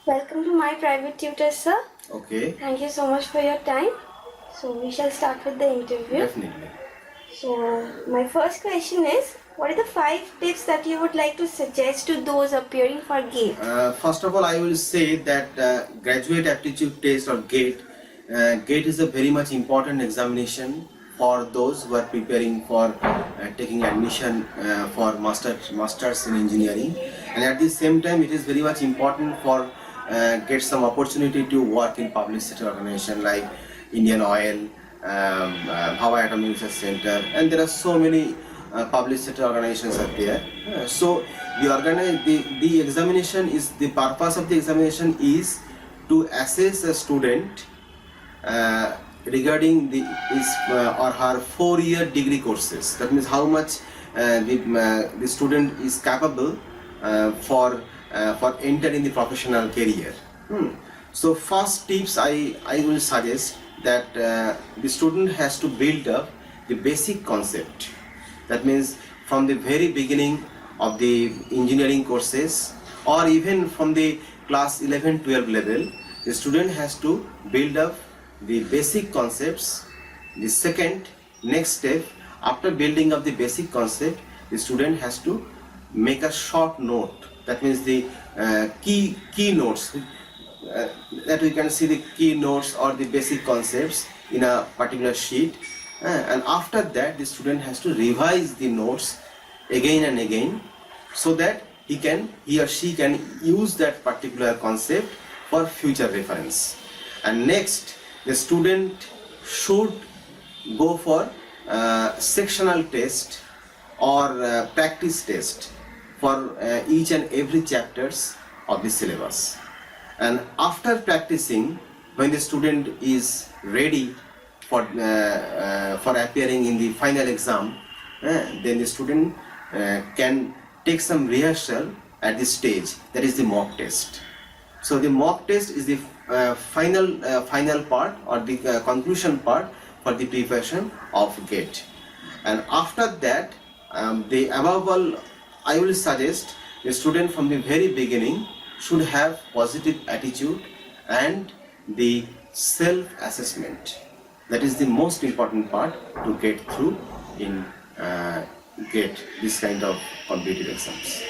Welcome to my private tutor, sir. Okay, Thank you so much for your time. So we shall start with the interview. definitely. So my first question is, what are the 5 tips that you would like to suggest to those appearing for GATE? First of all, I will say that graduate aptitude test or GATE, GATE is a very much important examination for those who are preparing for taking admission for masters in engineering, and at the same time, it is very much important for get some opportunity to work in public sector organization like Indian Oil, Hawaii Atomic Research Center, and there are so many public sector organizations are there. So the examination is, the purpose of the examination is to assess a student regarding his or her 4-year degree courses. That means how much the student is capable for entering the professional career. So first tips I will suggest that the student has to build up the basic concept. That means from the very beginning of the engineering courses, or even from the class 11-12 level, the student has to build up the basic concepts. The second, next step, after building up the basic concept, the student has to make a short note. That means the key notes, that we can see the key notes or the basic concepts in a particular sheet, and after that the student has to revise the notes again and again, so that he or she can use that particular concept for future reference. And next, the student should go for sectional test or practice test for each and every chapters of the syllabus. And after practicing, when the student is ready for appearing in the final exam, then the student can take some rehearsal at this stage, that is the mock test. So the mock test is the final part or the conclusion part for the preparation of GATE. And after that, the above all, I will suggest the student from the very beginning should have positive attitude and the self-assessment. That is the most important part to get through in GATE, this kind of competitive exams.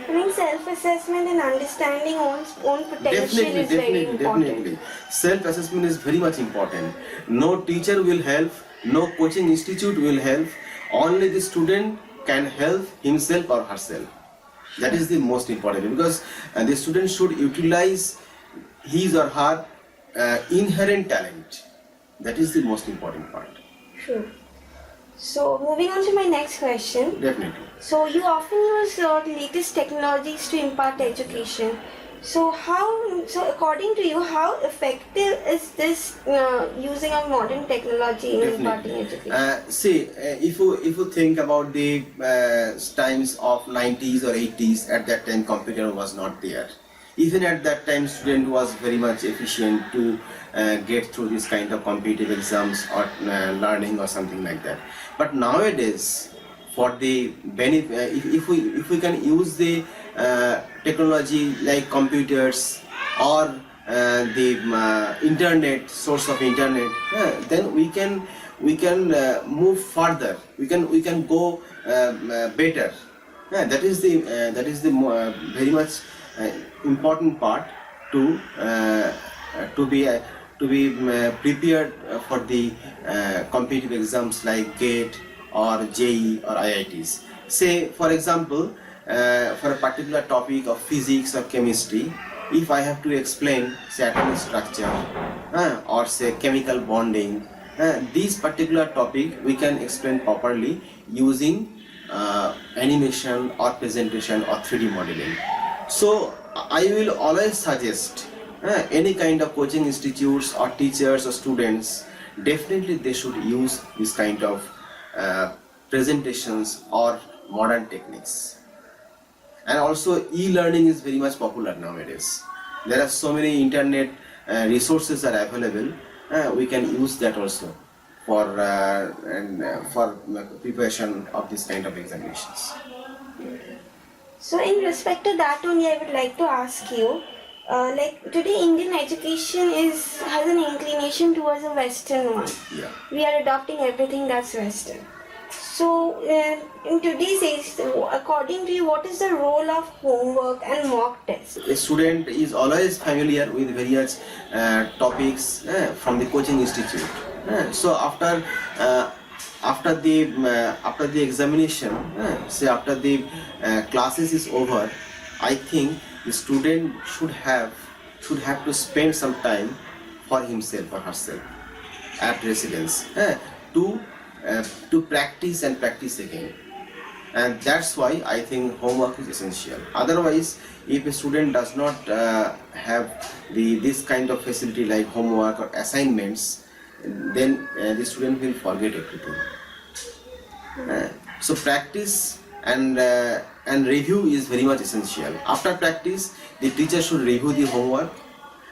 I mean, self-assessment and understanding one's own potential is very important. Definitely. Self-assessment is very much important. No teacher will help, no coaching institute will help. Only the student can help himself or herself. That is the most important, because the student should utilize his or her inherent talent. That is the most important part. Sure. So moving on to my next question. Definitely. So you often use the latest technologies to impart education. So according to you, how effective is this using of modern technology in imparting education? See, if you think about the times of 90s or 80s, at that time computer was not there. Even at that time, student was very much efficient to get through this kind of competitive exams or learning or something like that. But nowadays, for the benefit, if we can use the technology like computers or the internet, source of internet, then we can move further. We can go better. That is the very much important part to be prepared for the competitive exams like GATE or JEE or IITs. Say, for example, for a particular topic of physics or chemistry, if I have to explain, say, atomic structure or say chemical bonding, this particular topic we can explain properly using animation or presentation or 3D modeling. So I will always suggest any kind of coaching institutes or teachers or students, definitely they should use this kind of presentations or modern techniques. And also e-learning is very much popular nowadays. There are so many internet resources are available. We can use that also for preparation of this kind of examinations. So in respect to that only, I would like to ask you, like today Indian education has an inclination towards a Western one. Yeah. We are adopting everything that's Western. So in today's age, according to you, what is the role of homework and mock tests? A student is always familiar with various topics from the coaching institute. So after the examination, say after the classes is over, I think the student should have to spend some time for himself or herself at residence to practice and practice again. And that's why I think homework is essential. Otherwise, if a student does not have this kind of facility like homework or assignments, then the student will forget everything. So practice and review is very much essential. After practice, the teacher should review the homework,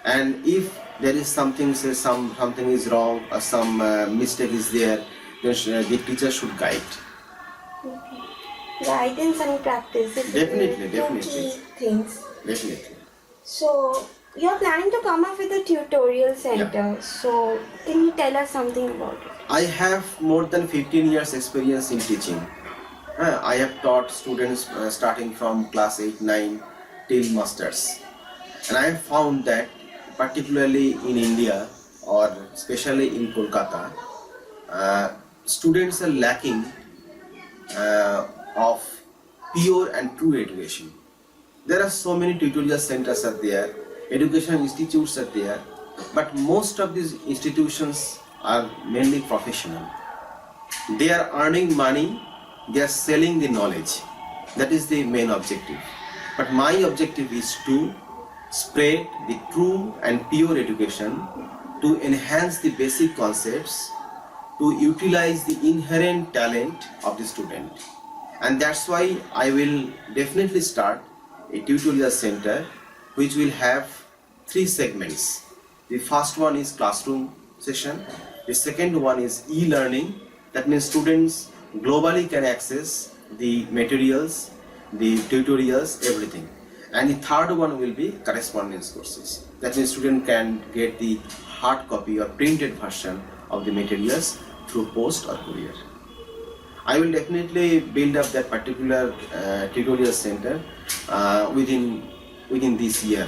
and if there is something, say something is wrong or some mistake is there, then the teacher should guide. Okay. Guidance and practice is Definitely. two key things. Definitely. So you are planning to come up with a tutorial center. Yeah. So can you tell us something about it? I have more than 15 years experience in teaching. I have taught students starting from class 8, 9 till masters. And I have found that particularly in India or especially in Kolkata, students are lacking of pure and true education. There are so many tutorial centers are there, education institutes are there, but most of these institutions are mainly professional. They are earning money, they are selling the knowledge. That is the main objective. But my objective is to spread the true and pure education, to enhance the basic concepts, to utilize the inherent talent of the student. And that's why I will definitely start a tutorial center which will have 3 segments. The first one is classroom session. The second one is e-learning. That means students globally can access the materials, the tutorials, everything. And the third one will be correspondence courses. That means student can get the hard copy or printed version of the materials through post or courier. I will definitely build up that particular tutorial center within this year,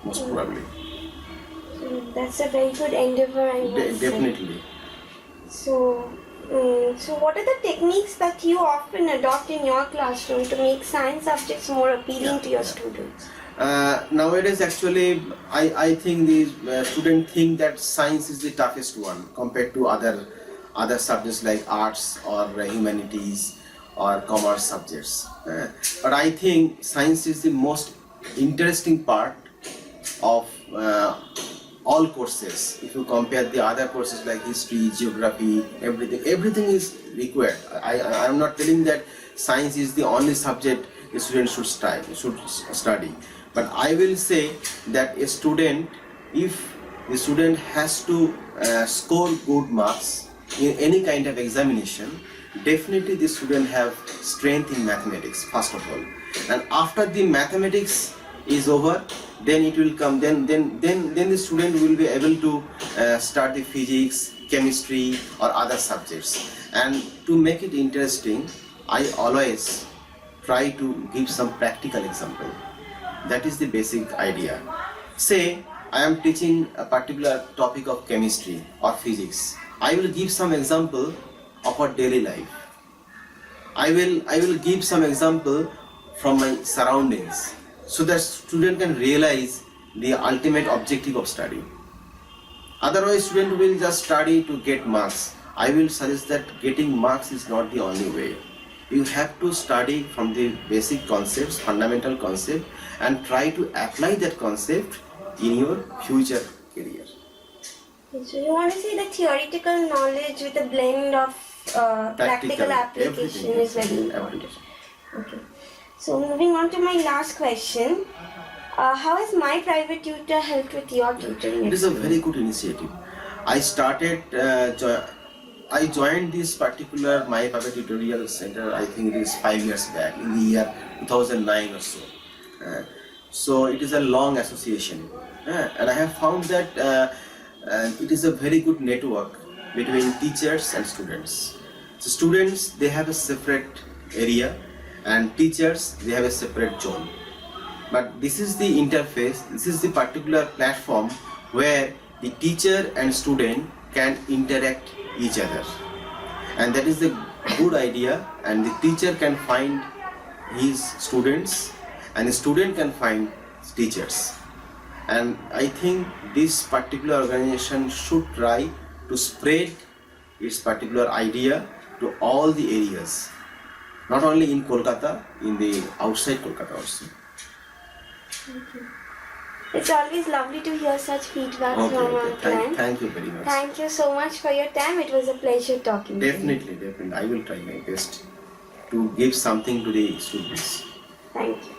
most probably. That's a very good endeavor, I must say. Definitely. So what are the techniques that you often adopt in your classroom to make science subjects more appealing to your students? Nowadays, actually, I think the students think that science is the toughest one compared to other subjects like arts or humanities or commerce subjects. But I think science is the most interesting part of all courses. If you compare the other courses like history, geography, everything is required. I am not telling that science is the only subject a student should study. But I will say that a student, if the student has to score good marks in any kind of examination, definitely the student have strength in mathematics first of all. And after the mathematics is over, then it will come. Then the student will be able to start the physics, chemistry, or other subjects. And to make it interesting, I always try to give some practical example. That is the basic idea. Say I am teaching a particular topic of chemistry or physics. I will give some example of our daily life. I will give some example from my surroundings, so that student can realize the ultimate objective of study. Otherwise, student will just study to get marks. I will suggest that getting marks is not the only way. You have to study from the basic concepts, fundamental concept, and try to apply that concept in your future career. So you want to say that theoretical knowledge with a blend of practical application is very important. Okay. So moving on to my last question, how has MyPrivateTutor helped with your tutoring? It is a very good initiative. I joined this particular MyPrivateTutorial Center, I think it is 5 years back, in the year 2009 or so. So it is a long association, and I have found that it is a very good network between teachers and students. So students, they have a separate area, and teachers, they have a separate zone. But this is the interface, this is the particular platform where the teacher and student can interact each other, and that is the good idea. And the teacher can find his students, and the student can find teachers. And I think this particular organization should try to spread its particular idea to all the areas, not only in Kolkata, in the outside Kolkata also. It's always lovely to hear such feedback from our clients. Thank you very much. Thank you so much for your time. It was a pleasure talking to you. Definitely. I will try my best to give something to the students. Thank you.